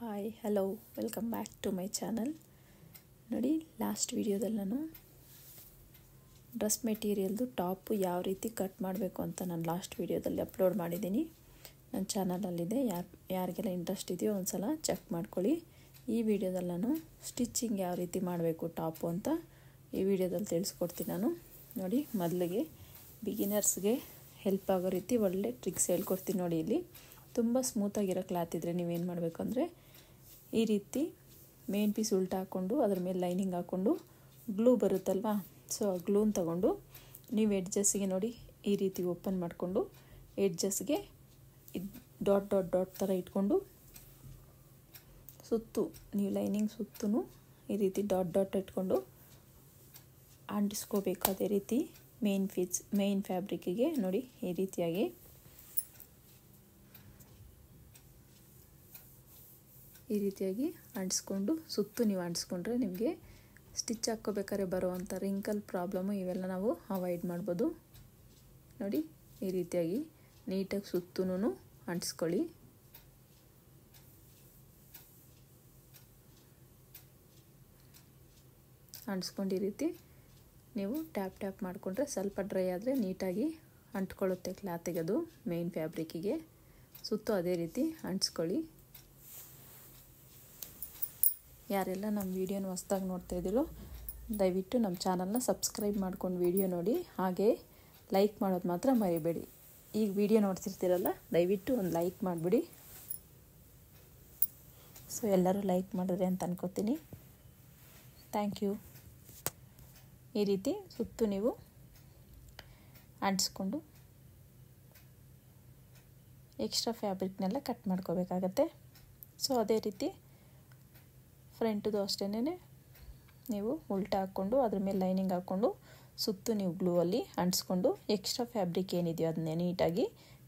Hi hello welcome back to my channel. ನೋಡಿ, last ವಿಡಿಯೋದಲ್ಲಿ ನಾನು ಡ್ರೆಸ್ ಮೆಟೀರಿಯಲ್ದು ಟಾಪು ಯಾವ ರೀತಿ ಕಟ್ ಮಾಡಬೇಕು ಅಂತ ನಾನು ಲಾಸ್ಟ್ ವಿಡಿಯೋದಲ್ಲಿ ಅಪ್ಲೋಡ್ ಮಾಡಿದ್ದೀನಿ. ನನ್ನ ಚಾನಲಲ್ಲಿದೆ. ಯಾರಿಗೆಲ್ಲ ಇಂಟ್ರೆಸ್ಟ್ ಇದೆಯೋ ಒಂದು ಸಲ ಚೆಕ್ ಮಾಡ್ಕೊಳ್ಳಿ. ಈ ವಿಡಿಯೋದಲ್ಲಿ ನಾನು ಸ್ಟಿಚಿಂಗ್ ಯಾವ ರೀತಿ ಮಾಡಬೇಕು ಟಾಪು ಅಂತ ಈ ವಿಡಿಯೋದಲ್ಲಿ ತಿಳಿಸ್ಕೊಡ್ತೀನಿ ನಾನು. ನೋಡಿ, ಮೊದಲಿಗೆ ಬಿಗಿನರ್ಸ್ಗೆ ಹೆಲ್ಪ್ ಆಗೋ ರೀತಿ ಒಳ್ಳೆ ಟ್ರಿಕ್ಸ್ ಹೇಳ್ಕೊಡ್ತೀನಿ. ನೋಡಿ, ಇಲ್ಲಿ ತುಂಬ ಸ್ಮೂತಾಗಿರೋ ಕ್ಲಾತ್ ಇದ್ದರೆ ನೀವೇನು ಮಾಡಬೇಕು ಅಂದರೆ ಈ ರೀತಿ ಮೇನ್ ಪೀಸ್ ಉಲ್ಟಾ ಹಾಕ್ಕೊಂಡು ಅದ್ರ ಮೇಲೆ ಲೈನಿಂಗ್ ಹಾಕ್ಕೊಂಡು ಗ್ಲೂ ಬರುತ್ತಲ್ವ, ಸೊ ಆ ಗ್ಲೂನ ತಗೊಂಡು ನೀವು ಎಡ್ಜಸ್ಸಿಗೆ ನೋಡಿ ಈ ರೀತಿ ಓಪನ್ ಮಾಡಿಕೊಂಡು ಎಡ್ಜಸ್ಗೆ ಡಾಟ್ ಡಾಟ್ ಡಾಟ್ ಥರ ಇಟ್ಕೊಂಡು ಸುತ್ತು ನೀವು ಲೈನಿಂಗ್ ಸುತ್ತೂ ಈ ರೀತಿ ಡಾಟ್ ಡಾಟ್ ಇಟ್ಕೊಂಡು ಅಂಟಿಸ್ಕೋಬೇಕು. ಅದೇ ರೀತಿ ಮೇನ್ ಫ್ಯಾಬ್ರಿಕ್ಕಿಗೆ ನೋಡಿ ಈ ರೀತಿಯಾಗಿ ಅಂಟಿಸ್ಕೊಂಡು ಸುತ್ತು ನೀವು ಅಂಟಿಸ್ಕೊಂಡ್ರೆ ನಿಮಗೆ ಸ್ಟಿಚ್ ಹಾಕ್ಕೋಬೇಕಾದ್ರೆ ಬರುವಂಥ ರಿಂಕಲ್ ಪ್ರಾಬ್ಲಮ್ಮು ಇವೆಲ್ಲ ನಾವು ಅವಾಯ್ಡ್ ಮಾಡ್ಬೋದು. ನೋಡಿ, ಈ ರೀತಿಯಾಗಿ ನೀಟಾಗಿ ಸುತ್ತೂ ಅಂಟಿಸ್ಕೊಳ್ಳಿ. ಅಂಟಿಸ್ಕೊಂಡು ಈ ರೀತಿ ನೀವು ಟ್ಯಾಪ್ ಮಾಡಿಕೊಂಡ್ರೆ ಸ್ವಲ್ಪ ಡ್ರೈ ಆದರೆ ನೀಟಾಗಿ ಅಂಟ್ಕೊಳ್ಳುತ್ತೆ ಕ್ಲಾತಿಗೆ, ಅದು ಮೇನ್ ಫ್ಯಾಬ್ರಿಕ್ಕಿಗೆ. ಸುತ್ತು ಅದೇ ರೀತಿ ಅಂಟಿಸ್ಕೊಳ್ಳಿ. ಯಾರೆಲ್ಲ ನಮ್ಮ ವೀಡಿಯೋನ ಹೊಸ್ದಾಗಿ ನೋಡ್ತಾ ಇದ್ದೀರೋ ದಯವಿಟ್ಟು ನಮ್ಮ ಚಾನಲ್ನ ಸಬ್ಸ್ಕ್ರೈಬ್ ಮಾಡ್ಕೊಂಡು ವೀಡಿಯೋ ನೋಡಿ, ಹಾಗೆ ಲೈಕ್ ಮಾಡೋದು ಮಾತ್ರ ಮರಿಬೇಡಿ. ಈಗ ವೀಡಿಯೋ ನೋಡ್ತಿರ್ತೀರಲ್ಲ, ದಯವಿಟ್ಟು ಒಂದು ಲೈಕ್ ಮಾಡಿಬಿಡಿ. ಸೊ ಎಲ್ಲರೂ ಲೈಕ್ ಮಾಡಿದ್ರೆ ಅಂತ ಅನ್ಕೋತೀನಿ. Thank you. ಈ ರೀತಿ ಸುತ್ತು ನೀವು ಅಂಟಿಸ್ಕೊಂಡು ಎಕ್ಸ್ಟ್ರಾ ಫ್ಯಾಬ್ರಿಕ್ನೆಲ್ಲ ಕಟ್ ಮಾಡ್ಕೋಬೇಕಾಗತ್ತೆ. ಸೊ ಅದೇ ರೀತಿ ಫ್ರಂಟದು ಅಷ್ಟೇ ನೀವು ಉಲ್ಟಾ ಹಾಕ್ಕೊಂಡು ಅದ್ರ ಮೇಲೆ ಲೈನಿಂಗ್ ಹಾಕ್ಕೊಂಡು ಸುತ್ತು ನೀವು ಗ್ಲೂ ಅಲ್ಲಿ ಅಂಟಿಸ್ಕೊಂಡು ಎಕ್ಸ್ಟ್ರಾ ಫ್ಯಾಬ್ರಿಕ್ ಏನಿದೆಯೋ ಅದನ್ನೇ ನೀಟಾಗಿ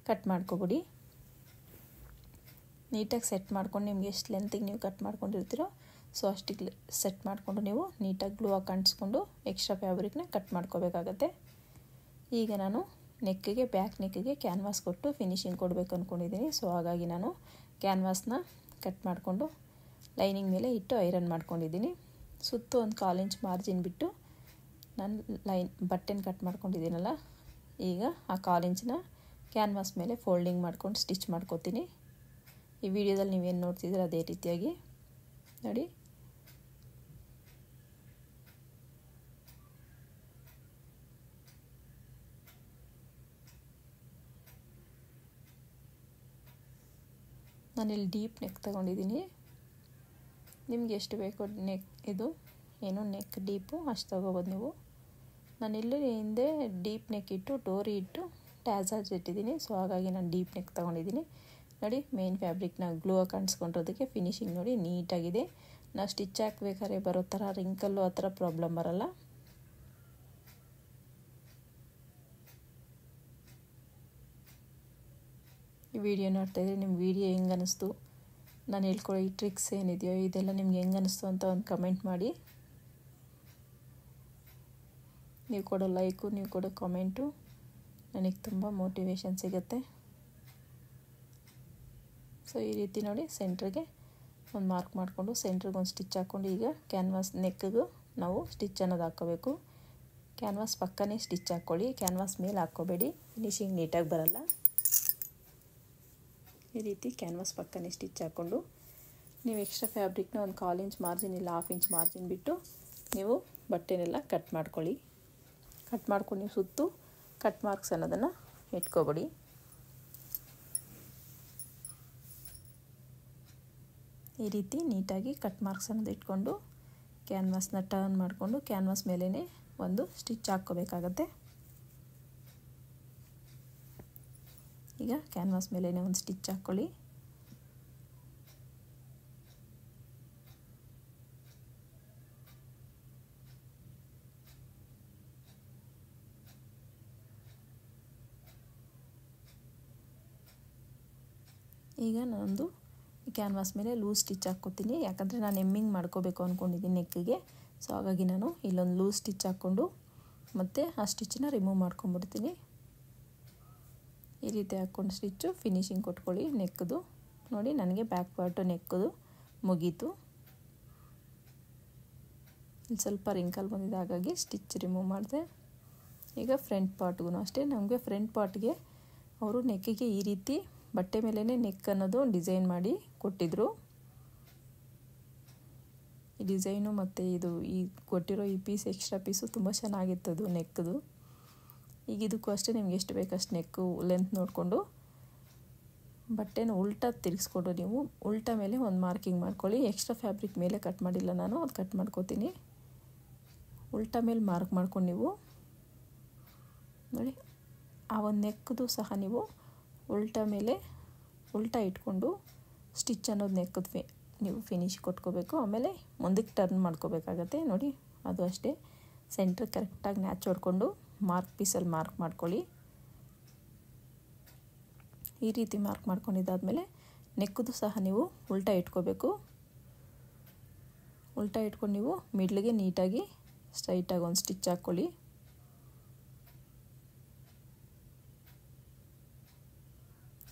ಕಟ್ ಮಾಡ್ಕೊಬಿಡಿ. ನೀಟಾಗಿ ಸೆಟ್ ಮಾಡ್ಕೊಂಡು ನಿಮ್ಗೆ ಎಷ್ಟು ಲೆಂತಿಗೆ ನೀವು ಕಟ್ ಮಾಡ್ಕೊಂಡಿರ್ತೀರೋ ಸೊ ಅಷ್ಟಿಗೆ ಸೆಟ್ ಮಾಡಿಕೊಂಡು ನೀವು ನೀಟಾಗಿ ಗ್ಲೂ ಹಾಕಿ ಅಂಟಿಸ್ಕೊಂಡು ಎಕ್ಸ್ಟ್ರಾ ಫ್ಯಾಬ್ರಿಕ್ನ ಕಟ್ ಮಾಡ್ಕೋಬೇಕಾಗತ್ತೆ. ಈಗ ನಾನು ನೆಕ್ಕಿಗೆ ಬ್ಯಾಕ್ ನೆಕ್ಕಿಗೆ ಕ್ಯಾನ್ವಾಸ್ ಕೊಟ್ಟು ಫಿನಿಶಿಂಗ್ ಕೊಡಬೇಕು ಅಂದ್ಕೊಂಡಿದ್ದೀನಿ. ಸೊ ಹಾಗಾಗಿ ನಾನು ಕ್ಯಾನ್ವಾಸ್ನ ಕಟ್ ಮಾಡಿಕೊಂಡು ಲೈನಿಂಗ್ ಮೇಲೆ ಇಟ್ಟು ಐರನ್ ಮಾಡ್ಕೊಂಡಿದ್ದೀನಿ. ಸುತ್ತು ಒಂದು 1/4 ಇಂಚ್ ಮಾರ್ಜಿನ್ ಬಿಟ್ಟು ನಾನು ಬಟ್ಟೆನ ಕಟ್ ಮಾಡ್ಕೊಂಡಿದ್ದೀನಲ್ಲ, ಈಗ ಆ 1/4 ಇಂಚನ್ನ ಕ್ಯಾನ್ವಾಸ್ ಮೇಲೆ ಫೋಲ್ಡಿಂಗ್ ಮಾಡ್ಕೊಂಡು ಸ್ಟಿಚ್ ಮಾಡ್ಕೋತೀನಿ. ಈ ವಿಡಿಯೋದಲ್ಲಿ ನೀವೇನು ನೋಡ್ತಿದ್ದೀರ ಅದೇ ರೀತಿಯಾಗಿ ನೋಡಿ. ನಾನಿಲ್ಲಿ ಡೀಪ್ ನೆಕ್ ತಗೊಂಡಿದ್ದೀನಿ. ನಿಮ್ಗೆ ಎಷ್ಟು ಬೇಕೋ ನೆಕ್ ನೆಕ್ ಡೀಪು ಅಷ್ಟು ತಗೋಬೋದು ನೀವು. ನಾನಿಲ್ಲಿ ಹಿಂದೆ ಡೀಪ್ ನೆಕ್ ಇಟ್ಟು ಡೋರಿ ಇಟ್ಟು ಟ್ಯಾಸರ್ಸ್ ಇಟ್ಟಿದ್ದೀನಿ. ಸೊ ಹಾಗಾಗಿ ನಾನು ಡೀಪ್ ನೆಕ್ ತೊಗೊಂಡಿದ್ದೀನಿ. ನೋಡಿ, ಮೇನ್ ಫ್ಯಾಬ್ರಿಕ್ನ ಗ್ಲೂ ಹಾಕಿ ಅಂಟಿಸ್ಕೊಂಡಿರೋದಕ್ಕೆ ಫಿನಿಶಿಂಗ್ ನೋಡಿ ನೀಟಾಗಿದೆ. ನಾವು ಸ್ಟಿಚ್ ಹಾಕ್ಬೇಕಾದ್ರೆ ಬರೋ ಥರ ರಿಂಕಲ್ಲು ಆ ಥರ ಪ್ರಾಬ್ಲಮ್ ಬರೋಲ್ಲ. ಈ ವಿಡಿಯೋ ನೋಡ್ತಾಯಿದ್ರೆ ನಿಮ್ಮ ವಿಡಿಯೋ ಹೆಂಗೆ ಅನ್ನಿಸ್ತು, ನಾನು ಹೇಳ್ಕೊಡೋ ಈ ಟ್ರಿಕ್ಸ್ ಏನಿದೆಯೋ ಇದೆಲ್ಲ ನಿಮ್ಗೆ ಹೆಂಗೆ ಅನ್ನಿಸ್ತು ಅಂತ ಒಂದು ಕಮೆಂಟ್ ಮಾಡಿ. ನೀವು ಕೊಡೋ ಲೈಕು, ನೀವು ಕೊಡೋ ಕಮೆಂಟು ನನಗೆ ತುಂಬ ಮೋಟಿವೇಶನ್ ಸಿಗುತ್ತೆ. ಸೊ ಈ ರೀತಿ ನೋಡಿ ಸೆಂಟ್ರಿಗೆ ಒಂದು ಮಾರ್ಕ್ ಮಾಡಿಕೊಂಡು ಸೆಂಟ್ರಿಗೆ ಒಂದು ಸ್ಟಿಚ್ ಹಾಕ್ಕೊಂಡು ಈಗ ಕ್ಯಾನ್ವಾಸ್ ನೆಕ್ಕಿಗೂ ನಾವು ಸ್ಟಿಚ್ ಅನ್ನೋದು ಹಾಕ್ಕೋಬೇಕು. ಕ್ಯಾನ್ವಾಸ್ ಪಕ್ಕನೇ ಸ್ಟಿಚ್ ಹಾಕ್ಕೊಳ್ಳಿ, ಕ್ಯಾನ್ವಾಸ್ ಮೇಲೆ ಹಾಕ್ಕೋಬೇಡಿ, ಫಿನಿಶಿಂಗ್ ನೀಟಾಗಿ ಬರಲ್ಲ. ಈ ರೀತಿ ಕ್ಯಾನ್ವಾಸ್ ಪಕ್ಕನೇ ಸ್ಟಿಚ್ ಹಾಕ್ಕೊಂಡು ನೀವು ಎಕ್ಸ್ಟ್ರಾ ಫ್ಯಾಬ್ರಿಕ್ನ ಒಂದು 1/4 ಇಂಚ್ ಮಾರ್ಜಿನ್ ಇಲ್ಲ 1/2 ಇಂಚ್ ಮಾರ್ಜಿನ್ ಬಿಟ್ಟು ನೀವು ಬಟ್ಟೆನೆಲ್ಲ ಕಟ್ ಮಾಡ್ಕೊಳ್ಳಿ. ಕಟ್ ಮಾಡ್ಕೊಂಡು ನೀವು ಸುತ್ತು ಕಟ್ ಮಾರ್ಕ್ಸ್ ಅನ್ನೋದನ್ನು ಇಟ್ಕೊಬೇಡಿ. ಈ ರೀತಿ ನೀಟಾಗಿ ಕಟ್ ಮಾರ್ಕ್ಸ್ ಅನ್ನೋದು ಇಟ್ಕೊಂಡು ಕ್ಯಾನ್ವಾಸ್ನ ಟರ್ನ್ ಮಾಡಿಕೊಂಡು ಕ್ಯಾನ್ವಾಸ್ ಮೇಲೇ ಒಂದು ಸ್ಟಿಚ್ ಹಾಕ್ಕೋಬೇಕಾಗತ್ತೆ. ಈಗ ಕ್ಯಾನ್ವಾಸ್ ಮೇಲೇ ಒಂದು ಸ್ಟಿಚ್ ಹಾಕ್ಕೊಳ್ಳಿ. ಈಗ ನಾನೊಂದು ಕ್ಯಾನ್ವಾಸ್ ಮೇಲೆ ಲೂಸ್ ಸ್ಟಿಚ್ ಹಾಕ್ಕೋತೀನಿ, ಯಾಕಂದರೆ ನಾನು ಎಮ್ಮಿಂಗ್ ಮಾಡ್ಕೋಬೇಕು ಅಂದ್ಕೊಂಡಿದ್ದೀನಿ ನೆಕ್ಕಿಗೆ. ಸೊ ಹಾಗಾಗಿ ನಾನು ಇಲ್ಲೊಂದು ಲೂಸ್ ಸ್ಟಿಚ್ ಹಾಕ್ಕೊಂಡು ಮತ್ತು ಆ ಸ್ಟಿಚ್ಚನ್ನ ರಿಮೂವ್ ಮಾಡ್ಕೊಂಡ್ಬಿಡ್ತೀನಿ. ಈ ರೀತಿ ಹಾಕ್ಕೊಂಡು ಸ್ಟಿಚ್ಚು ಫಿನಿಶಿಂಗ್ ಕೊಟ್ಕೊಳ್ಳಿ ನೆಕ್ದು. ನೋಡಿ, ನನಗೆ ಬ್ಯಾಕ್ ಪಾರ್ಟು ನೆಕ್ದು ಮುಗೀತು. ಇಲ್ಲಿ ಸ್ವಲ್ಪ ರಿಂಕಲ್ ಬಂದಿದೆ, ಹಾಗಾಗಿ ಸ್ಟಿಚ್ ರಿಮೂವ್ ಮಾಡಿದೆ. ಈಗ ಫ್ರಂಟ್ ಪಾರ್ಟ್ಗೂ ಅಷ್ಟೇ, ನಮಗೆ ಫ್ರಂಟ್ ಪಾರ್ಟ್ಗೆ ಅವರು ನೆಕ್ಕಿಗೆ ಈ ರೀತಿ ಬಟ್ಟೆ ಮೇಲೇ ನೆಕ್ ಅನ್ನೋದು ಡಿಸೈನ್ ಮಾಡಿ ಕೊಟ್ಟಿದ್ದರು. ಈ ಡಿಸೈನು ಮತ್ತು ಇದು ಈ ಕೊಟ್ಟಿರೋ ಈ ಪೀಸ್ ಎಕ್ಸ್ಟ್ರಾ ಪೀಸು ತುಂಬ ಚೆನ್ನಾಗಿತ್ತದು ನೆಕ್ದು. ಈಗ ಇದಕ್ಕೂ ಅಷ್ಟೇ ನಿಮ್ಗೆ ಎಷ್ಟು ಬೇಕಷ್ಟು ನೆಕ್ಕು ಲೆಂತ್ ನೋಡಿಕೊಂಡು ಬಟ್ಟೆನ ಉಲ್ಟಾ ತಿರುಗಿಸ್ಕೊಂಡು ನೀವು ಉಲ್ಟಾ ಮೇಲೆ ಒಂದು ಮಾರ್ಕಿಂಗ್ ಮಾಡ್ಕೊಳ್ಳಿ. ಎಕ್ಸ್ಟ್ರಾ ಫ್ಯಾಬ್ರಿಕ್ ಮೇಲೆ ಕಟ್ ಮಾಡಿಲ್ಲ ನಾನು, ಅದು ಕಟ್ ಮಾಡ್ಕೋತೀನಿ. ಉಲ್ಟಾ ಮೇಲೆ ಮಾರ್ಕ್ ಮಾಡ್ಕೊಂಡು ನೀವು ನೋಡಿ ಆ ಒಂದು ನೆಕ್ದು ಸಹ ನೀವು ಉಲ್ಟಾ ಮೇಲೆ ಉಲ್ಟಾ ಇಟ್ಕೊಂಡು ಸ್ಟಿಚ್ ಅನ್ನೋದು ನೆಕ್ಕದು ನೀವು ಫಿನಿಶ್ ಕೊಟ್ಕೋಬೇಕು. ಆಮೇಲೆ ಮುಂದಕ್ಕೆ ಟರ್ನ್ ಮಾಡ್ಕೋಬೇಕಾಗತ್ತೆ ನೋಡಿ. ಅದು ಅಷ್ಟೇ ಸೆಂಟ್ರ್ ಕರೆಕ್ಟಾಗಿ ನ್ಯಾಚ್ ಹೊಡ್ಕೊಂಡು ಮಾರ್ಕ್ ಪೀಸಲ್ಲಿ ಮಾರ್ಕ್ ಮಾಡ್ಕೊಳ್ಳಿ. ಈ ರೀತಿ ಮಾರ್ಕ್ ಮಾಡ್ಕೊಂಡಿದ್ದಾದಮೇಲೆ ನೆಕ್ಕದು ಸಹ ನೀವು ಉಲ್ಟಾ ಇಟ್ಕೋಬೇಕು. ಉಲ್ಟಾ ಇಟ್ಕೊಂಡು ನೀವು ಮಿಡ್ಲಿಗೆ ನೀಟಾಗಿ ಸ್ಟ್ರೈಟಾಗಿ ಒಂದು ಸ್ಟಿಚ್ ಹಾಕ್ಕೊಳ್ಳಿ.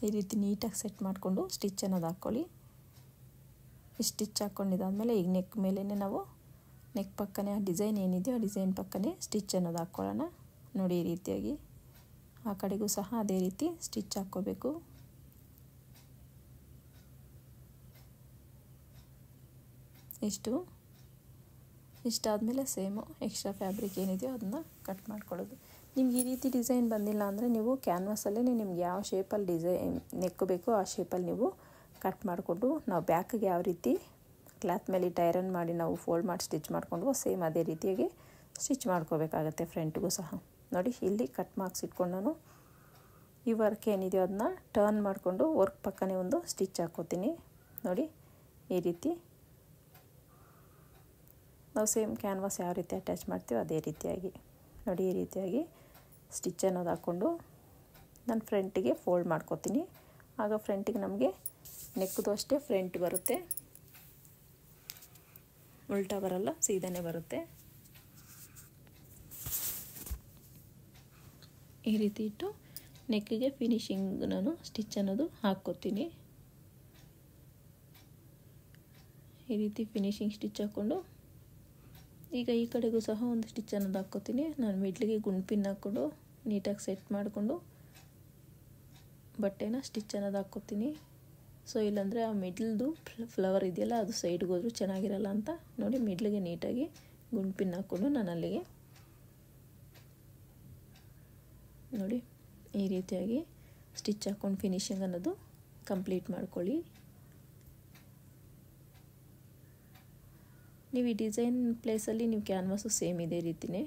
ಈ ರೀತಿ ನೀಟಾಗಿ ಸೆಟ್ ಮಾಡಿಕೊಂಡು ಸ್ಟಿಚ್ ಅನ್ನೋದು ಹಾಕ್ಕೊಳ್ಳಿ. ಈ ಸ್ಟಿಚ್ ಹಾಕ್ಕೊಂಡಿದ್ದಾದಮೇಲೆ ಈಗ ನೆಕ್ ಮೇಲೇ ನಾವು ನೆಕ್ ಪಕ್ಕನೇ ಆ ಡಿಸೈನ್ ಏನಿದೆಯೋ ಆ ಡಿಸೈನ್ ಪಕ್ಕನೇ ಸ್ಟಿಚ್ ಅನ್ನೋದು ಹಾಕ್ಕೊಳ್ಳೋಣ. ನೋಡಿ ಈ ರೀತಿಯಾಗಿ ಆ ಕಡೆಗೂ ಸಹ ಅದೇ ರೀತಿ ಸ್ಟಿಚ್ ಹಾಕ್ಕೋಬೇಕು. ಇಷ್ಟಾದಮೇಲೆ ಸೇಮು ಎಕ್ಸ್ಟ್ರಾ ಫ್ಯಾಬ್ರಿಕ್ ಏನಿದೆಯೋ ಅದನ್ನು ಕಟ್ ಮಾಡ್ಕೊಳ್ಳೋದು. ನಿಮ್ಗೆ ಈ ರೀತಿ ಡಿಸೈನ್ ಬಂದಿಲ್ಲ ಅಂದರೆ ನೀವು ಕ್ಯಾನ್ವಾಸಲ್ಲೇ ನಿಮ್ಗೆ ಯಾವ ಶೇಪಲ್ಲಿ ಡಿಸೈನ್ ನೆಕ್ ಬೇಕೋ ಆ ಶೇಪಲ್ಲಿ ನೀವು ಕಟ್ ಮಾಡಿಕೊಂಡು ನಾವು ಬ್ಯಾಕಿಗೆ ಯಾವ ರೀತಿ ಕ್ಲಾತ್ ಮೇಲೆ ಐರನ್ ಮಾಡಿ ನಾವು ಫೋಲ್ಡ್ ಮಾಡಿ ಸ್ಟಿಚ್ ಮಾಡಿಕೊಂಡು ಸೇಮ್ ಅದೇ ರೀತಿಯಾಗಿ ಸ್ಟಿಚ್ ಮಾಡ್ಕೋಬೇಕಾಗತ್ತೆ ಫ್ರಂಟ್ಗೂ ಸಹ. ನೋಡಿ ಇಲ್ಲಿ ಕಟ್ ಮಾರ್ಕ್ಸ್ ಇಟ್ಕೊಂಡು ನಾನು ಈ ವರ್ಕ್ ಏನಿದೆಯೋ ಅದನ್ನ ಟರ್ನ್ ಮಾಡಿಕೊಂಡು ವರ್ಕ್ ಪಕ್ಕನೇ ಒಂದು ಸ್ಟಿಚ್ ಹಾಕ್ಕೋತೀನಿ. ನೋಡಿ ಈ ರೀತಿ ನಾವು ಸೇಮ್ ಕ್ಯಾನ್ವಾಸ್ ಯಾವ ರೀತಿ ಅಟ್ಯಾಚ್ ಮಾಡ್ತೀವೋ ಅದೇ ರೀತಿಯಾಗಿ ನೋಡಿ ಈ ರೀತಿಯಾಗಿ ಸ್ಟಿಚ್ ಅನ್ನೋದು ಹಾಕ್ಕೊಂಡು ನಾನು ಫ್ರಂಟಿಗೆ ಫೋಲ್ಡ್ ಮಾಡ್ಕೋತೀನಿ. ಆಗ ಫ್ರಂಟಿಗೆ ನಮಗೆ ನೆಕ್ದು ಅಷ್ಟೇ ಫ್ರಂಟ್ ಬರುತ್ತೆ, ಉಲ್ಟಾ ಬರಲ್ಲ, ಸೀದಾನೇ ಬರುತ್ತೆ. ಈ ರೀತಿ ಇಟ್ಟು ನೆಕ್ಕಿಗೆ ಫಿನಿಶಿಂಗ್ ನಾನು ಸ್ಟಿಚ್ ಅನ್ನೋದು ಹಾಕ್ಕೋತೀನಿ. ಈ ರೀತಿ ಫಿನಿಶಿಂಗ್ ಸ್ಟಿಚ್ ಹಾಕ್ಕೊಂಡು ಈಗ ಈ ಕಡೆಗೂ ಸಹ ಒಂದು ಸ್ಟಿಚ್ ಅನ್ನೋದು ಹಾಕ್ಕೋತೀನಿ. ನಾನು ಮಿಡ್ಲಿಗೆ ಗುಂಡ್ಪಿನ್ ಹಾಕ್ಕೊಂಡು ನೀಟಾಗಿ ಸೆಟ್ ಮಾಡಿಕೊಂಡು ಬಟ್ಟೆನ ಸ್ಟಿಚ್ ಅನ್ನೋದು ಹಾಕ್ಕೋತೀನಿ. ಸೊ ಇಲ್ಲಾಂದರೆ ಆ ಮಿಡ್ಲ್ದು ಫ್ಲವರ್ ಇದೆಯಲ್ಲ ಅದು ಸೈಡ್ಗೆ ಹೋದ್ರೂ ಚೆನ್ನಾಗಿರಲ್ಲ ಅಂತ ನೋಡಿ ಮಿಡ್ಲಿಗೆ ನೀಟಾಗಿ ಗುಂಡ್ಪಿನ್ ಹಾಕ್ಕೊಂಡು ನಾನು ಅಲ್ಲಿಗೆ ನೋಡಿ ಈ ರೀತಿಯಾಗಿ ಸ್ಟಿಚ್ ಹಾಕ್ಕೊಂಡು ಫಿನಿಶಿಂಗ್ ಅನ್ನೋದು ಕಂಪ್ಲೀಟ್ ಮಾಡ್ಕೊಳ್ಳಿ. ನೀವು ಈ ಡಿಸೈನ್ ಪ್ಲೇಸಲ್ಲಿ ನೀವು ಕ್ಯಾನ್ವಾಸು ಸೇಮ್ ಇದೇ ರೀತಿಯೇ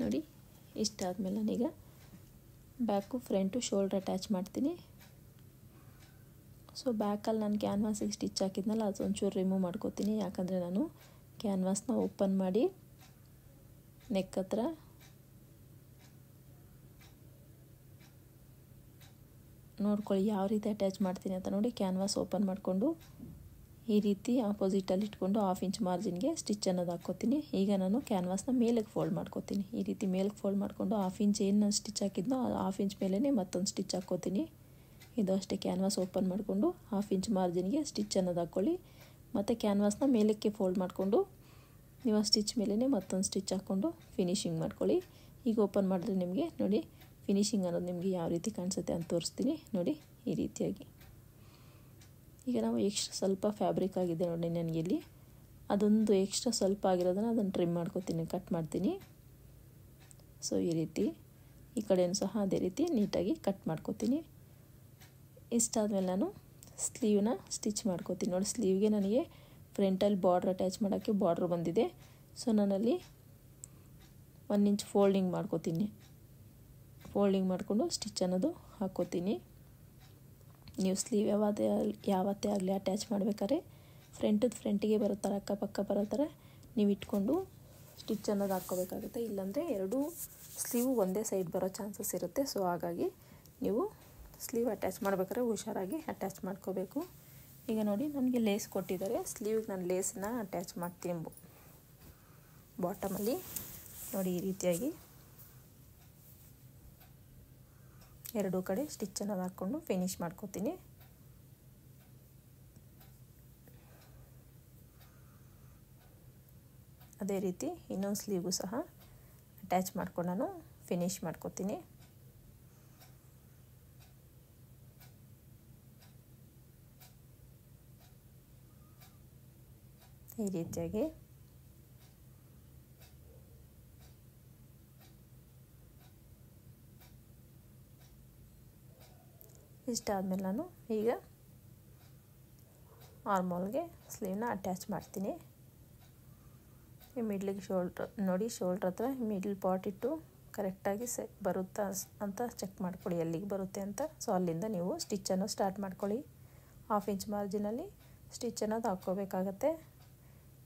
ನೋಡಿ. ಇಷ್ಟಾದಮೇಲೆ ನಾನೀಗ ಬ್ಯಾಕು ಫ್ರಂಟು ಶೋಲ್ಡ್ರ್ ಅಟ್ಯಾಚ್ ಮಾಡ್ತೀನಿ. ಸೊ ಬ್ಯಾಕಲ್ಲಿ ನಾನು ಕ್ಯಾನ್ವಾಸಿಗೆ ಸ್ಟಿಚ್ ಹಾಕಿದ್ನಲ್ಲ ಅದು ಒಂಚೂರು ರಿಮೂವ್ ಮಾಡ್ಕೋತೀನಿ. ಯಾಕಂದರೆ ನಾನು ಕ್ಯಾನ್ವಾಸ್ನ ಓಪನ್ ಮಾಡಿ ನೆಕ್ ಹತ್ರ ನೋಡ್ಕೊಳ್ಳಿ ಯಾವ ರೀತಿ ಅಟ್ಯಾಚ್ ಮಾಡ್ತೀನಿ ಅಂತ ನೋಡಿ. ಕ್ಯಾನ್ವಾಸ್ ಓಪನ್ ಮಾಡಿಕೊಂಡು ಈ ರೀತಿ ಆಪೋಸಿಟಲ್ಲಿ ಇಟ್ಕೊಂಡು 1/2 ಇಂಚ್ ಮಾರ್ಜಿನ್ಗೆ ಸ್ಟಿಚ್ ಅನ್ನೋದು ಹಾಕ್ಕೋತೀನಿ. ಈಗ ನಾನು ಕ್ಯಾನ್ವಾಸ್ನ ಮೇಲಕ್ಕೆ ಫೋಲ್ಡ್ ಮಾಡ್ಕೋತೀನಿ. ಈ ರೀತಿ ಮೇಲಕ್ಕೆ ಫೋಲ್ಡ್ ಮಾಡಿಕೊಂಡು 1/2 ಇಂಚ್ ಏನು ನಾನು ಸ್ಟಿಚ್ ಹಾಕಿದ್ನೋ 1/2 ಇಂಚ್ ಮೇಲೇ ಮತ್ತೊಂದು ಸ್ಟಿಚ್ ಹಾಕ್ಕೋತೀನಿ. ಇದು ಅಷ್ಟೇ ಕ್ಯಾನ್ವಾಸ್ ಓಪನ್ ಮಾಡಿಕೊಂಡು 1/2 ಇಂಚ್ ಮಾರ್ಜಿನ್ಗೆ ಸ್ಟಿಚ್ ಅನ್ನೋದು ಹಾಕ್ಕೊಳ್ಳಿ. ಮತ್ತು ಕ್ಯಾನ್ವಾಸ್ನ ಮೇಲಕ್ಕೆ ಫೋಲ್ಡ್ ಮಾಡಿಕೊಂಡು ನೀವು ಆ ಸ್ಟಿಚ್ ಮೇಲೇ ಮತ್ತೊಂದು ಸ್ಟಿಚ್ ಹಾಕ್ಕೊಂಡು ಫಿನಿಶಿಂಗ್ ಮಾಡ್ಕೊಳ್ಳಿ. ಈಗ ಓಪನ್ ಮಾಡಿದ್ರೆ ನಿಮಗೆ ನೋಡಿ ಫಿನಿಶಿಂಗ್ ಅನ್ನೋದು ನಿಮಗೆ ಯಾವ ರೀತಿ ಕಾಣಿಸುತ್ತೆ ಅಂತ ತೋರಿಸ್ತೀನಿ ನೋಡಿ ಈ ರೀತಿಯಾಗಿ. ಈಗ ನಾವು ಎಕ್ಸ್ಟ್ರಾ ಸ್ವಲ್ಪ ಫ್ಯಾಬ್ರಿಕ್ ಆಗಿದೆ ನೋಡಿ ನನಗೆ ಇಲ್ಲಿ, ಅದೊಂದು ಎಕ್ಸ್ಟ್ರಾ ಸ್ವಲ್ಪ ಆಗಿರೋದನ್ನು ಅದನ್ನು ಟ್ರಿಮ್ ಮಾಡ್ಕೊತೀನಿ, ಕಟ್ ಮಾಡ್ತೀನಿ. ಸೊ ಈ ರೀತಿ ಈ ಕಡೆಯೂ ಸಹ ಅದೇ ರೀತಿ ನೀಟಾಗಿ ಕಟ್ ಮಾಡ್ಕೊತೀನಿ. ಇಷ್ಟಾದಮೇಲೆ ನಾನು ಸ್ಲೀವ್ನ ಸ್ಟಿಚ್ ಮಾಡ್ಕೋತೀನಿ. ನೋಡಿ ಸ್ಲೀವ್ಗೆ ನನಗೆ ಫ್ರಂಟಲ್ಲಿ ಬಾರ್ಡ್ರ್ ಅಟ್ಯಾಚ್ ಮಾಡೋಕ್ಕೆ ಬಾರ್ಡ್ರ್ ಬಂದಿದೆ. ಸೊ ನಾನಲ್ಲಿ 1 ಇಂಚ್ ಫೋಲ್ಡಿಂಗ್ ಮಾಡ್ಕೋತೀನಿ. ಫೋಲ್ಡಿಂಗ್ ಮಾಡಿಕೊಂಡು ಸ್ಟಿಚ್ ಅನ್ನೋದು ಹಾಕ್ಕೋತೀನಿ. ನೀವು ಸ್ಲೀವ್ ಯಾವತ್ತೇ ಆಗಲಿ ಅಟ್ಯಾಚ್ ಮಾಡ್ಬೇಕಾದ್ರೆ ಫ್ರಂಟಿಗೆ ಬರೋ ಥರ ಅಕ್ಕಪಕ್ಕ ಬರೋ ಥರ ನೀವು ಇಟ್ಕೊಂಡು ಸ್ಟಿಚ್ ಅನ್ನೋದು ಹಾಕ್ಕೋಬೇಕಾಗುತ್ತೆ. ಇಲ್ಲಾಂದರೆ ಎರಡೂ ಸ್ಲೀವ್ ಒಂದೇ ಸೈಡ್ ಬರೋ ಚಾನ್ಸಸ್ ಇರುತ್ತೆ. ಸೊ ಹಾಗಾಗಿ ನೀವು ಸ್ಲೀವ್ ಅಟ್ಯಾಚ್ ಮಾಡ್ಬೇಕಾದ್ರೆ ಹುಷಾರಾಗಿ ಅಟ್ಯಾಚ್ ಮಾಡ್ಕೋಬೇಕು. ಈಗ ನೋಡಿ ನನಗೆ ಲೇಸ್ ಕೊಟ್ಟಿದ್ದಾರೆ, ಸ್ಲೀವ್ಗೆ ನಾನು ಲೇಸನ್ನ ಅಟ್ಯಾಚ್ ಮಾಡ್ತೀನಿ ಬಾಟಮಲ್ಲಿ ನೋಡಿ ಈ ರೀತಿಯಾಗಿ. ಎರಡೂ ಕಡೆ ಸ್ಟಿಚ್ಚನ್ನು ಹಾಕ್ಕೊಂಡು ಫಿನಿಶ್ ಮಾಡ್ಕೋತೀನಿ. ಅದೇ ರೀತಿ ಇನ್ನೊಂದು ಸ್ಲೀವ್ಗೂ ಸಹ ಅಟ್ಯಾಚ್ ಮಾಡ್ಕೊಂಡು ನಾನು ಫಿನಿಶ್ ಮಾಡ್ಕೋತೀನಿ. ಈ ರೀತಿಯಾಗಿ ಇಷ್ಟಾದಮೇಲೆ ನಾನು ಈಗ ಆರ್ಮೋಲ್ಗೆ ಸ್ಲೀವ್ನ ಅಟ್ಯಾಚ್ ಮಾಡ್ತೀನಿ. ಈ ಮಿಡ್ಲಿಗೆ ಶೋಲ್ಡ್ರ್ ಹತ್ರ ಮಿಡ್ಲ್ ಪಾರ್ಟ್ ಇಟ್ಟು ಕರೆಕ್ಟಾಗಿ ಬರುತ್ತಾ ಅಂತ ಚೆಕ್ ಮಾಡ್ಕೊಳ್ಳಿ, ಎಲ್ಲಿಗೆ ಬರುತ್ತೆ ಅಂತ. ಸೊ ಅಲ್ಲಿಂದ ನೀವು ಸ್ಟಿಚ್ಚನ್ನು ಸ್ಟಾರ್ಟ್ ಮಾಡ್ಕೊಳ್ಳಿ. 1/2 ಇಂಚ್ ಮಾರ್ಜಿನಲ್ಲಿ ಸ್ಟಿಚ್ಚನ್ನು ಹಾಕ್ಕೋಬೇಕಾಗತ್ತೆ.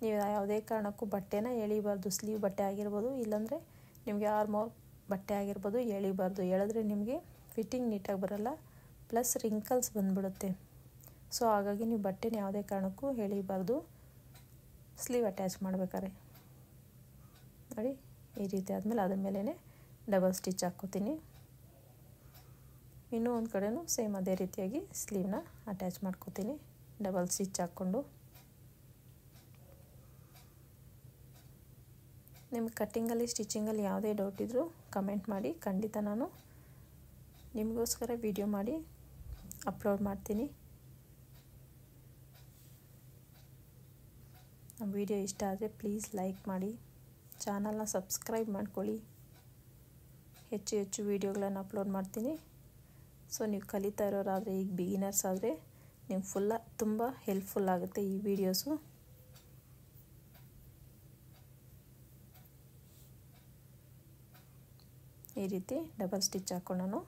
ನೀವು ಯಾವುದೇ ಕಾರಣಕ್ಕೂ ಬಟ್ಟೆನ ಎಳಿಬಾರ್ದು. ಸ್ಲೀವ್ ಬಟ್ಟೆ ಆಗಿರ್ಬೋದು, ಇಲ್ಲಾಂದರೆ ನಿಮಗೆ ಆರ್ಮೋಲ್ ಬಟ್ಟೆ ಆಗಿರ್ಬೋದು, ಎಳಿಬಾರ್ದು. ಎಳೆದ್ರೆ ನಿಮಗೆ ಫಿಟ್ಟಿಂಗ್ ನೀಟಾಗಿ ಬರೋಲ್ಲ, ಪ್ಲಸ್ ರಿಂಕಲ್ಸ್ ಬಂದುಬಿಡುತ್ತೆ. ಸೊ ಹಾಗಾಗಿ ನೀವು ಬಟ್ಟೆನ ಯಾವುದೇ ಕಾರಣಕ್ಕೂ ಎಳಿಬಾರ್ದು ಸ್ಲೀವ್ ಅಟ್ಯಾಚ್ ಮಾಡ್ಬೇಕಾದ್ರೆ. ನೋಡಿ ಈ ರೀತಿ ಆದಮೇಲೆ ಅದ್ರ ಮೇಲೇ ಡಬಲ್ ಸ್ಟಿಚ್ ಹಾಕ್ಕೋತೀನಿ. ಇನ್ನೂ ಒಂದು ಕಡೆನೂ ಸೇಮ್ ಅದೇ ರೀತಿಯಾಗಿ ಸ್ಲೀವ್ನ ಅಟ್ಯಾಚ್ ಮಾಡ್ಕೋತೀನಿ ಡಬಲ್ ಸ್ಟಿಚ್ ಹಾಕ್ಕೊಂಡು. ನಿಮ್ಗೆ ಕಟ್ಟಿಂಗಲ್ಲಿ ಸ್ಟಿಚಿಂಗಲ್ಲಿ ಯಾವುದೇ ಡೌಟ್ ಇದ್ದರೂ ಕಮೆಂಟ್ ಮಾಡಿ, ಖಂಡಿತ ನಾನು ನಿಮಗೋಸ್ಕರ ವಿಡಿಯೋ ಮಾಡಿ ಅಪ್ಲೋಡ್ ಮಾಡ್ತೀನಿ. ನಮ್ಮ ವಿಡಿಯೋ ಇಷ್ಟ ಆದರೆ ಪ್ಲೀಸ್ ಲೈಕ್ ಮಾಡಿ, ಚಾನಲ್ನ ಸಬ್ಸ್ಕ್ರೈಬ್ ಮಾಡ್ಕೊಳ್ಳಿ. ಹೆಚ್ಚು ಹೆಚ್ಚು ವೀಡಿಯೋಗಳನ್ನು ಅಪ್ಲೋಡ್ ಮಾಡ್ತೀನಿ. ಸೊ ನೀವು ಕಲಿತಾ ಇರೋರಾದರೆ, ಈಗ ಬಿಗಿನರ್ಸ್ ಆದರೆ ನಿಮ್ಗೆ ತುಂಬ ಹೆಲ್ಪ್ಫುಲ್ ಆಗುತ್ತೆ ಈ ವಿಡಿಯೋಸು. ಈ ರೀತಿ ಡಬಲ್ ಸ್ಟಿಚ್ ಹಾಕ್ಕೊಂಡು ನಾನು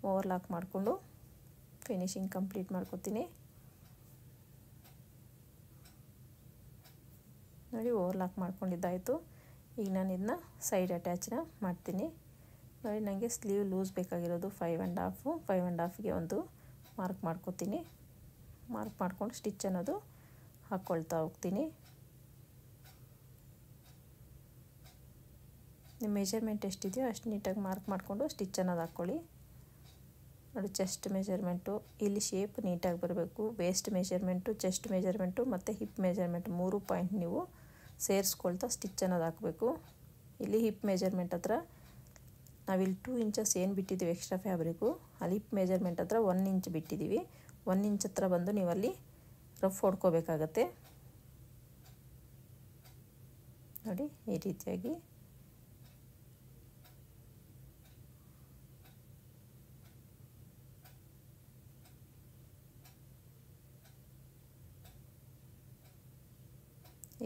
ಓವರ್ಲಾಕ್ ಮಾಡಿಕೊಂಡು ಫಿನಿಶಿಂಗ್ ಕಂಪ್ಲೀಟ್ ಮಾಡ್ಕೋತೀನಿ. ನೋಡಿ ಓವರ್ಲಾಕ್ ಮಾಡ್ಕೊಂಡಿದ್ದಾಯಿತು. ಈಗ ನಾನು ಇದನ್ನ ಸೈಡ್ ಅಟ್ಯಾಚ್ನ ಮಾಡ್ತೀನಿ. ನೋಡಿ ನನಗೆ ಸ್ಲೀವ್ ಲೂಸ್ ಬೇಕಾಗಿರೋದು 5.5ಗೆ ಒಂದು ಮಾರ್ಕ್ ಮಾಡ್ಕೋತೀನಿ. ಮಾರ್ಕ್ ಮಾಡ್ಕೊಂಡು ಸ್ಟಿಚ್ ಅನ್ನೋದು ಹಾಕ್ಕೊಳ್ತಾ ಹೋಗ್ತೀನಿ. ನಿಮ್ಮ ಮೆಜರ್ಮೆಂಟ್ ಎಷ್ಟಿದೆಯೋ ಅಷ್ಟು ನೀಟಾಗಿ ಮಾರ್ಕ್ ಮಾಡಿಕೊಂಡು ಸ್ಟಿಚ್ ಅನ್ನೋದು ಹಾಕ್ಕೊಳ್ಳಿ. ನೋಡಿ ಚೆಸ್ಟ್ ಮೆಜರ್ಮೆಂಟು, ಇಲ್ಲಿ ಶೇಪ್ ನೀಟಾಗಿ ಬರಬೇಕು. ವೇಸ್ಟ್ ಮೆಜರ್ಮೆಂಟು, ಚೆಸ್ಟ್ ಮೆಜರ್ಮೆಂಟು ಮತ್ತು ಹಿಪ್ ಮೆಜರ್ಮೆಂಟ್ 3 ಪಾಯಿಂಟ್ ನೀವು ಸೇರಿಸ್ಕೊಳ್ತಾ ಸ್ಟಿಚ್ ಅನ್ನೋದು ಹಾಕಬೇಕು. ಇಲ್ಲಿ ಹಿಪ್ ಮೆಜರ್ಮೆಂಟ್ ಹತ್ರ ನಾವಿಲ್ಲಿ 2 ಇಂಚಸ್ ಏನು ಬಿಟ್ಟಿದ್ದೀವಿ ಎಕ್ಸ್ಟ್ರಾ ಫ್ಯಾಬ್ರಿಕ್ಕು, ಅಲ್ಲಿ ಹಿಪ್ ಮೆಜರ್ಮೆಂಟ್ ಹತ್ರ 1 ಇಂಚ್ ಬಿಟ್ಟಿದ್ದೀವಿ. 1 ಇಂಚ್ ಹತ್ರ ಬಂದು ನೀವಲ್ಲಿ ರಫ್ ಹೊಡ್ಕೋಬೇಕಾಗತ್ತೆ. ನೋಡಿ ಈ ರೀತಿಯಾಗಿ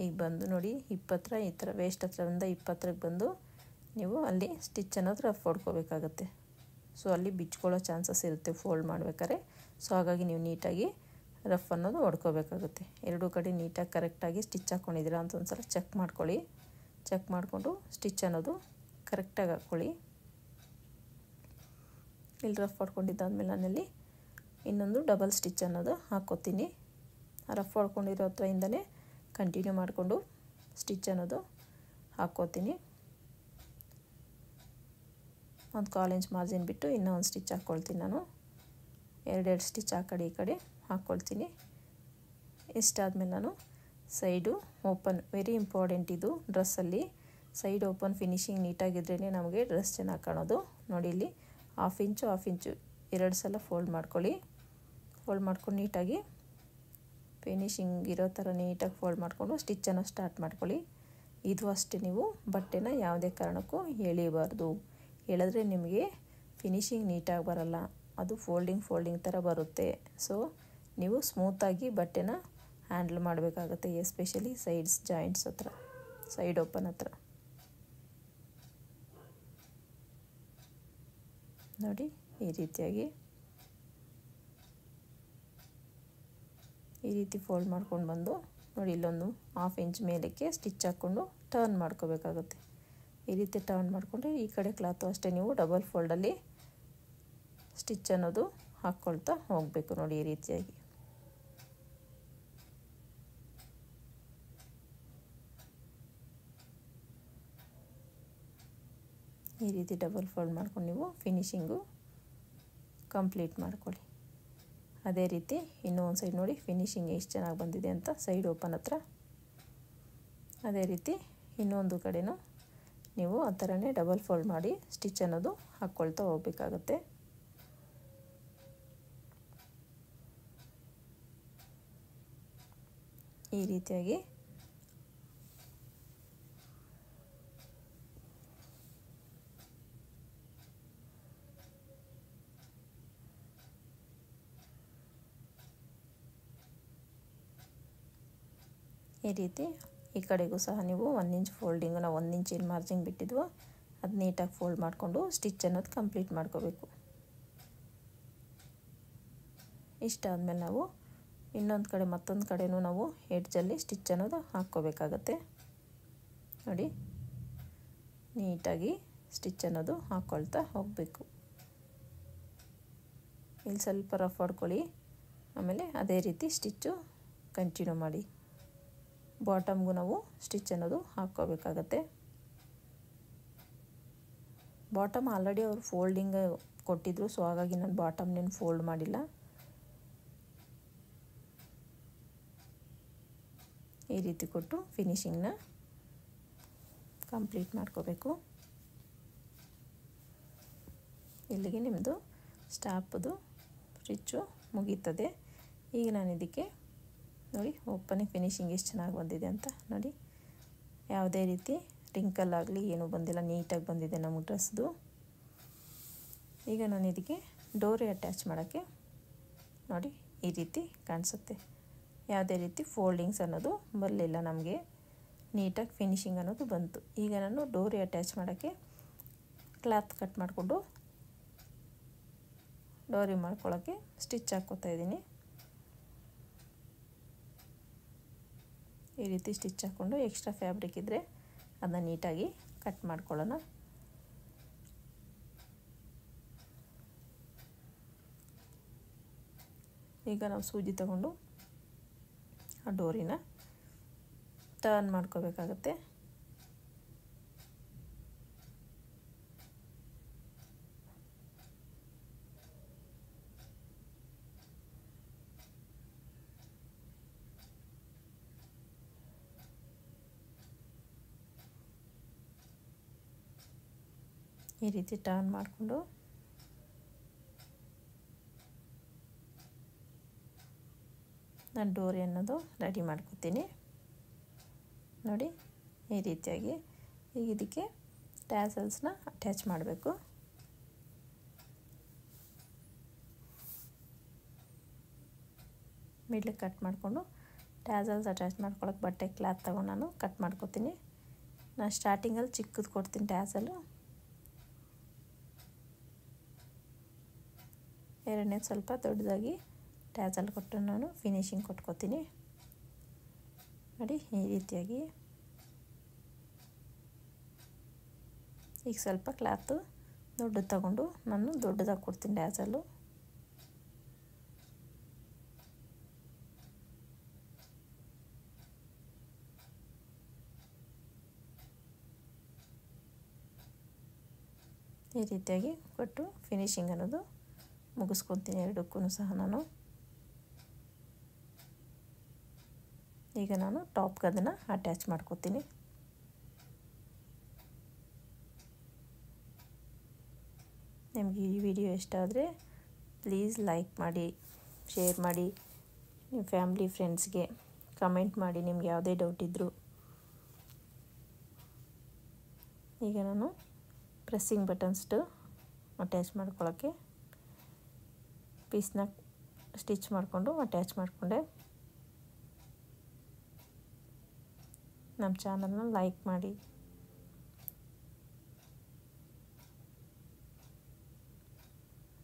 ಈಗ ಬಂದು ನೋಡಿ ಹಿಪ್ ಹತ್ರ ಈ ಥರ ವೇಸ್ಟ್ ಹತ್ರದಿಂದ ಹಿಪ್ ಹತ್ರಕ್ಕೆ ಬಂದು ನೀವು ಅಲ್ಲಿ ಸ್ಟಿಚ್ ಅನ್ನೋದು ರಫ್ ಹೊಡ್ಕೋಬೇಕಾಗತ್ತೆ. ಸೊ ಅಲ್ಲಿ ಬಿಚ್ಕೊಳ್ಳೋ ಚಾನ್ಸಸ್ ಇರುತ್ತೆ ಫೋಲ್ಡ್ ಮಾಡ್ಬೇಕಾದ್ರೆ. ಸೊ ಹಾಗಾಗಿ ನೀವು ನೀಟಾಗಿ ರಫ್ ಅನ್ನೋದು ಹೊಡ್ಕೋಬೇಕಾಗುತ್ತೆ. ಎರಡೂ ಕಡೆ ನೀಟಾಗಿ ಕರೆಕ್ಟಾಗಿ ಸ್ಟಿಚ್ ಹಾಕ್ಕೊಂಡಿದ್ದೀರಾ ಅಂತ ಒಂದು ಸಲ ಚೆಕ್ ಮಾಡ್ಕೊಳ್ಳಿ. ಚೆಕ್ ಮಾಡಿಕೊಂಡು ಸ್ಟಿಚ್ ಅನ್ನೋದು ಕರೆಕ್ಟಾಗಿ ಹಾಕ್ಕೊಳ್ಳಿ. ಇಲ್ಲಿ ರಫ್ ಹೊಡ್ಕೊಂಡಿದ್ದಾದ್ಮೇಲೆ ನಾನಲ್ಲಿ ಇನ್ನೊಂದು ಡಬಲ್ ಸ್ಟಿಚ್ ಅನ್ನೋದು ಹಾಕ್ಕೋತೀನಿ. ರಫ್ ಹೊಡ್ಕೊಂಡಿರೋ ಹತ್ರದಿಂದನೇ ಕಂಟಿನ್ಯೂ ಮಾಡಿಕೊಂಡು ಸ್ಟಿಚ್ ಅನ್ನೋದು ಹಾಕ್ಕೋತೀನಿ. ಒಂದು 1/4 ಇಂಚ್ ಮಾರ್ಜಿನ್ ಬಿಟ್ಟು ಇನ್ನೂ ಒಂದು ಸ್ಟಿಚ್ ಹಾಕ್ಕೊಳ್ತೀನಿ. ನಾನು 2 ಸ್ಟಿಚ್ ಆ ಕಡೆ ಈ ಕಡೆ ಹಾಕ್ಕೊಳ್ತೀನಿ. ಇಷ್ಟಾದಮೇಲೆ ನಾನು ಸೈಡು ಓಪನ್, ವೆರಿ ಇಂಪಾರ್ಟೆಂಟ್ ಇದು ಡ್ರೆಸ್ಸಲ್ಲಿ. ಸೈಡ್ ಓಪನ್ ಫಿನಿಶಿಂಗ್ ನೀಟಾಗಿದ್ರೇ ನಮಗೆ ಡ್ರೆಸ್ ಚೆನ್ನಾಗಿ ಕಾಣೋದು. ನೋಡಿ ಇಲ್ಲಿ 1/2 ಇಂಚು 2 ಸಲ ಫೋಲ್ಡ್ ಮಾಡ್ಕೊಳ್ಳಿ. ಫೋಲ್ಡ್ ಮಾಡ್ಕೊಂಡು ನೀಟಾಗಿ ಫಿನಿಶಿಂಗ್ ಇರೋ ಥರ ನೀಟಾಗಿ ಫೋಲ್ಡ್ ಮಾಡಿಕೊಂಡು ಸ್ಟಿಚ್ಚನ್ನು ಸ್ಟಾರ್ಟ್ ಮಾಡ್ಕೊಳ್ಳಿ. ಇದು ಅಷ್ಟೇ, ನೀವು ಬಟ್ಟೆನ ಯಾವುದೇ ಕಾರಣಕ್ಕೂ ಎಳಿಬಾರ್ದು. ಎಳೆದ್ರೆ ನಿಮಗೆ ಫಿನಿಶಿಂಗ್ ನೀಟಾಗಿ ಬರಲ್ಲ, ಅದು ಫೋಲ್ಡಿಂಗ್ ಥರ ಬರುತ್ತೆ. ಸೊ ನೀವು ಸ್ಮೂತಾಗಿ ಬಟ್ಟೆನ ಹ್ಯಾಂಡಲ್ ಮಾಡಬೇಕಾಗತ್ತೆ, ಎಸ್ಪೆಷಲಿ ಸೈಡ್ಸ್ ಜಾಯಿಂಟ್ಸ್ ಹತ್ರ, ಸೈಡ್ ಓಪನ್ ಹತ್ರ. ನೋಡಿ ಈ ರೀತಿ ಫೋಲ್ಡ್ ಮಾಡ್ಕೊಂಡು ಬಂದು ನೋಡಿ ಇಲ್ಲೊಂದು 1/2 ಇಂಚ್ ಮೇಲಕ್ಕೆ ಸ್ಟಿಚ್ ಹಾಕ್ಕೊಂಡು ಟರ್ನ್ ಮಾಡ್ಕೋಬೇಕಾಗುತ್ತೆ. ಈ ರೀತಿ ಟರ್ನ್ ಮಾಡಿಕೊಂಡ್ರೆ ಈ ಕಡೆ ಕ್ಲಾತು ಅಷ್ಟೇ ನೀವು ಡಬಲ್ ಫೋಲ್ಡಲ್ಲಿ ಸ್ಟಿಚ್ ಅನ್ನೋದು ಹಾಕ್ಕೊಳ್ತಾ ಹೋಗಬೇಕು. ನೋಡಿ ಈ ರೀತಿಯಾಗಿ. ಈ ರೀತಿ ಡಬಲ್ ಫೋಲ್ಡ್ ಮಾಡ್ಕೊಂಡು ನೀವು ಫಿನಿಶಿಂಗು ಕಂಪ್ಲೀಟ್ ಮಾಡ್ಕೊಳ್ಳಿ. ಅದೇ ರೀತಿ ಇನ್ನೂ ಒಂದು ಸೈಡ್ ನೋಡಿ ಫಿನಿಶಿಂಗ್ ಎಷ್ಟು ಚೆನ್ನಾಗಿ ಬಂದಿದೆ ಅಂತ ಸೈಡ್ ಓಪನ್ ಹತ್ರ. ಅದೇ ರೀತಿ ಇನ್ನೊಂದು ಕಡೆನೂ ನೀವು ಆ ಥರನೇ ಡಬಲ್ ಫೋಲ್ಡ್ ಮಾಡಿ ಸ್ಟಿಚ್ ಅನ್ನೋದು ಹಾಕ್ಕೊಳ್ತಾ ಹೋಗಬೇಕಾಗತ್ತೆ. ಈ ರೀತಿಯಾಗಿ ಈ ರೀತಿ ಈ ಕಡೆಗೂ ಸಹ ನೀವು 1 ಇಂಚ್ ಫೋಲ್ಡಿಂಗು, ನಾವು 1 ಇಂಚ್ ಏನು ಮಾರ್ಜಿಂಗ್ ಬಿಟ್ಟಿದ್ವೋ ಅದು ನೀಟಾಗಿ ಫೋಲ್ಡ್ ಮಾಡಿಕೊಂಡು ಸ್ಟಿಚ್ ಅನ್ನೋದು ಕಂಪ್ಲೀಟ್ ಮಾಡ್ಕೋಬೇಕು. ಇಷ್ಟಾದಮೇಲೆ ನಾವು ಇನ್ನೊಂದು ಕಡೆ ಮತ್ತೊಂದು ಕಡೆನೂ ನಾವು ಎಡ್ಜಲ್ಲಿ ಸ್ಟಿಚ್ ಅನ್ನೋದು ಹಾಕ್ಕೋಬೇಕಾಗತ್ತೆ. ನೋಡಿ ನೀಟಾಗಿ ಸ್ಟಿಚ್ ಅನ್ನೋದು ಹಾಕ್ಕೊಳ್ತಾ ಹೋಗಬೇಕು. ಇಲ್ಲಿ ಸ್ವಲ್ಪ ರಫ್ ಹೊಡ್ಕೊಳ್ಳಿ, ಆಮೇಲೆ ಅದೇ ರೀತಿ ಸ್ಟಿಚ್ಚು ಕಂಟಿನ್ಯೂ ಮಾಡಿ. ಬಾಟಮ್ಗೂ ನಾವು ಸ್ಟಿಚ್ ಅನ್ನೋದು ಹಾಕ್ಕೋಬೇಕಾಗತ್ತೆ. ಬಾಟಮ್ ಆಲ್ರೆಡಿ ಅವರು ಫೋಲ್ಡಿಂಗ್ ಕೊಟ್ಟಿದ್ರು, ಸೊ ಹಾಗಾಗಿ ನಾನು ಬಾಟಮ್ನೇನು ಫೋಲ್ಡ್ ಮಾಡಿಲ್ಲ. ಈ ರೀತಿ ಕೊಟ್ಟು ಫಿನಿಶಿಂಗ್ನ ಕಂಪ್ಲೀಟ್ ಮಾಡ್ಕೋಬೇಕು. ಇಲ್ಲಿಗೆ ನಿಮ್ಮದು ಸ್ಟಾಪದು ಸ್ಟಿಚ್ಚು ಮುಗೀತದೆ. ಈಗ ನಾನು ಇದಕ್ಕೆ ನೋಡಿ ಓಪನಿಂಗ್ ಫಿನಿಶಿಂಗ್ ಎಷ್ಟು ಚೆನ್ನಾಗಿ ಬಂದಿದೆ ಅಂತ ನೋಡಿ. ಯಾವುದೇ ರೀತಿ ರಿಂಕಲ್ ಆಗಲಿ ಏನೂ ಬಂದಿಲ್ಲ, ನೀಟಾಗಿ ಬಂದಿದೆ ನಮಗೆ ಡ್ರೆಸ್ದು. ಈಗ ನಾನು ಇದಕ್ಕೆ ಡೋರಿ ಅಟ್ಯಾಚ್ ಮಾಡೋಕ್ಕೆ ನೋಡಿ ಈ ರೀತಿ ಕಾಣಿಸುತ್ತೆ. ಯಾವುದೇ ರೀತಿ ಫೋಲ್ಡಿಂಗ್ಸ್ ಅನ್ನೋದು ಬರಲಿಲ್ಲ, ನಮಗೆ ನೀಟಾಗಿ ಫಿನಿಶಿಂಗ್ ಅನ್ನೋದು ಬಂತು. ಈಗ ನಾನು ಡೋರಿ ಅಟ್ಯಾಚ್ ಮಾಡೋಕ್ಕೆ ಕ್ಲಾತ್ ಕಟ್ ಮಾಡಿಕೊಂಡು ಡೋರಿ ಮಾಡ್ಕೊಳ್ಳೋಕ್ಕೆ ಸ್ಟಿಚ್ ಹಾಕ್ಕೋತಾ ಇದ್ದೀನಿ. ಈ ರೀತಿ ಸ್ಟಿಚ್ ಹಾಕ್ಕೊಂಡು ಎಕ್ಸ್ಟ್ರಾ ಫ್ಯಾಬ್ರಿಕ್ ಇದ್ದರೆ ಅದನ್ನ ನೀಟಾಗಿ ಕಟ್ ಮಾಡ್ಕೊಳ್ಳೋಣ. ಈಗ ನಾವು ಸೂಜಿ ತಗೊಂಡು ಆ ಡೋರಿನ ಟರ್ನ್ ಮಾಡ್ಕೋಬೇಕಾಗತ್ತೆ. ಈ ರೀತಿ ಟರ್ನ್ ಮಾಡಿಕೊಂಡು ನಾನು ಡೋರಿ ಅನ್ನೋದು ರೆಡಿ ಮಾಡ್ಕೊತೀನಿ. ನೋಡಿ ಈ ರೀತಿಯಾಗಿ ಈಗ ಇದಕ್ಕೆ ಟ್ಯಾಸಲ್ಸ್ನ ಅಟ್ಯಾಚ್ ಮಾಡಬೇಕು. ಮಿಡ್ಲಿಗೆ ಕಟ್ ಮಾಡಿಕೊಂಡು ಟ್ಯಾಸಲ್ಸ್ ಅಟ್ಯಾಚ್ ಮಾಡ್ಕೊಳ್ಳೋಕೆ ಬಟ್ಟೆ ಕ್ಲಾತ್ ತಗೊಂಡು ನಾನು ಕಟ್ ಮಾಡ್ಕೊತೀನಿ. ನಾನು ಸ್ಟಾರ್ಟಿಂಗಲ್ಲಿ ಚಿಕ್ಕದು ಕೊಡ್ತೀನಿ ಟ್ಯಾಸಲು, ಎರಡನೇದು ಸ್ವಲ್ಪ ದೊಡ್ಡದಾಗಿ ಟ್ಯಾಸಲ್ ಕೊಟ್ಟು ನಾನು ಫಿನಿಶಿಂಗ್ ಕೊಟ್ಕೋತೀನಿ. ನೋಡಿ ಈ ರೀತಿಯಾಗಿ ಈಗ ಸ್ವಲ್ಪ ಕ್ಲಾತು ದೊಡ್ಡದು ತಗೊಂಡು ನಾನು ದೊಡ್ಡದಾಗಿ ಕೊಡ್ತೀನಿ ಟ್ಯಾಸಲು. ಈ ರೀತಿಯಾಗಿ ಕೊಟ್ಟು ಫಿನಿಶಿಂಗ್ ಅನ್ನೋದು ಮುಗಿಸ್ಕೊತೀನಿ ಎರಡಕ್ಕೂ ಸಹ ನಾನು. ಈಗ ನಾನು ಟಾಪ್ಗೆ ಅದನ್ನು ಅಟ್ಯಾಚ್ ಮಾಡ್ಕೊತೀನಿ. ನಿಮಗೆ ಈ ವಿಡಿಯೋ ಇಷ್ಟ ಆದರೆ ಪ್ಲೀಸ್ ಲೈಕ್ ಮಾಡಿ, ಶೇರ್ ಮಾಡಿ, ನಿಮ್ಮ ಫ್ಯಾಮ್ಲಿ ಫ್ರೆಂಡ್ಸ್ಗೆ ಕಮೆಂಟ್ ಮಾಡಿ ನಿಮ್ಗೆ ಯಾವುದೇ ಡೌಟ್ ಇದ್ದರೂ. ಈಗ ನಾನು ಪ್ರೆಸ್ಸಿಂಗ್ ಬಟನ್ಸ್ದು ಅಟ್ಯಾಚ್ ಮಾಡ್ಕೊಳ್ಳೋಕ್ಕೆ ಪೀಸ್ನ ಸ್ಟಿಚ್ ಮಾಡಿಕೊಂಡು ಅಟ್ಯಾಚ್ ಮಾಡಿಕೊಂಡೆ. ನಮ್ಮ ಚಾನಲ್ನ ಲೈಕ್ ಮಾಡಿ,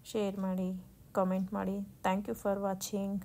ಶೇರ್ ಮಾಡಿ, ಕಾಮೆಂಟ್ ಮಾಡಿ. Thank you for watching.